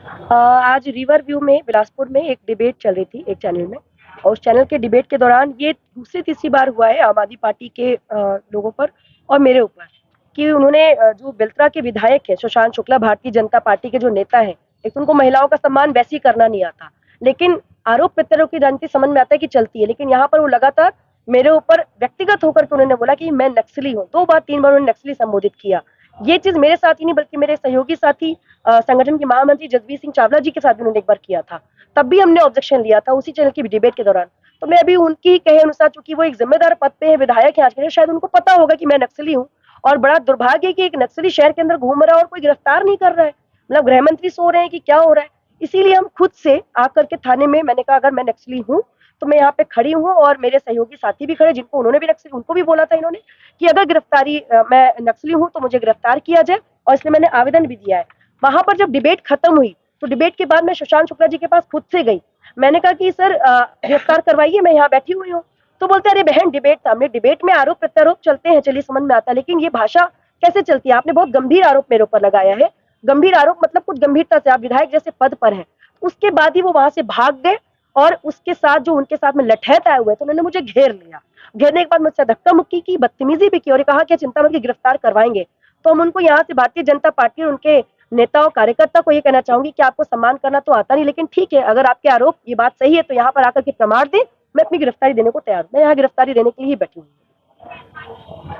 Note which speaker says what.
Speaker 1: आज river view में बिलासपुर में एक डिबेट चल रही थी एक चैनल में। और उस चैनल के डिबेट के दौरान ये दूसरी तीसरी बार हुआ है आम आदमी पार्टी के लोगों पर और मेरे ऊपर कि उन्होंने जो बेलतरा के विधायक है सुशांत शुक्ला, भारतीय जनता पार्टी के जो नेता है, एक तो उनको महिलाओं का सम्मान वैसे ही करना नहीं आता, लेकिन आरोप प्रत्यारोप की राजनीति समझ में आता है कि चलती है, लेकिन यहाँ पर वो लगातार मेरे ऊपर व्यक्तिगत होकर के उन्होंने बोला कि मैं नक्सली हूँ। 2 बार 3 बार उन्होंने नक्सली संबोधित किया। ये चीज मेरे साथ ही नहीं बल्कि मेरे सहयोगी साथी संगठन के महामंत्री जगबीर सिंह चावला जी के साथ भी उन्होंने एक बार किया था। तब भी हमने ऑब्जेक्शन लिया था उसी चैनल की डिबेट के दौरान। तो मैं अभी उनकी कहे अनुसार, चूंकि वो एक जिम्मेदार पद पे है, विधायक है आज के, शायद उनको पता होगा कि मैं नक्सली हूँ। और बड़ा दुर्भाग्य है कि एक नक्सली शहर के अंदर घूम रहा है और कोई गिरफ्तार नहीं कर रहा है। मतलब गृह मंत्री सो रहे हैं कि क्या हो रहा है। इसीलिए हम खुद से आकर के थाने में मैंने कहा अगर मैं नक्सली हूँ तो मैं यहाँ पे खड़ी हूँ, और मेरे सहयोगी साथी भी खड़े जिनको उन्होंने भी नक्सली, उनको भी बोला था इन्होंने कि अगर गिरफ्तारी मैं नक्सली हूँ तो मुझे गिरफ्तार किया जाए, और इसलिए मैंने आवेदन भी दिया है। वहां पर जब डिबेट खत्म हुई तो डिबेट के बाद मैं सुशांत शुक्ला जी के पास खुद से गई। मैंने कहा कि सर गिरफ्तार करवाइए, मैं यहाँ बैठी हुई हूँ। तो बोलते अरे बहन डिबेट था, हमने डिबेट में आरोप प्रत्यारोप चलते हैं, चलिए समझ में आता है, लेकिन ये भाषा कैसे चलती है? आपने बहुत गंभीर आरोप मेरे ऊपर लगाया है। गंभीर आरोप मतलब कुछ गंभीरता से, आप विधायक जैसे पद पर है। उसके बाद ही वो वहां से भाग गए, और उसके साथ जो उनके साथ में लठैत आए हुए थे उन्होंने मुझे घेर लिया। घेरने के बाद मुझसे धक्का मुक्की की, बदतमीजी भी की और कहा कि चिंता मत की गिरफ्तार करवाएंगे। तो हम उनको यहाँ से भारतीय जनता पार्टी और उनके नेताओं कार्यकर्ता को ये कहना चाहूंगी कि आपको सम्मान करना तो आता नहीं, लेकिन ठीक है, अगर आपके आरोप ये बात सही है तो यहाँ पर आकर के प्रमाण दें। मैं अपनी गिरफ्तारी देने को तैयार हूँ। मैं यहाँ गिरफ्तारी देने के लिए ही बैठी हूँ।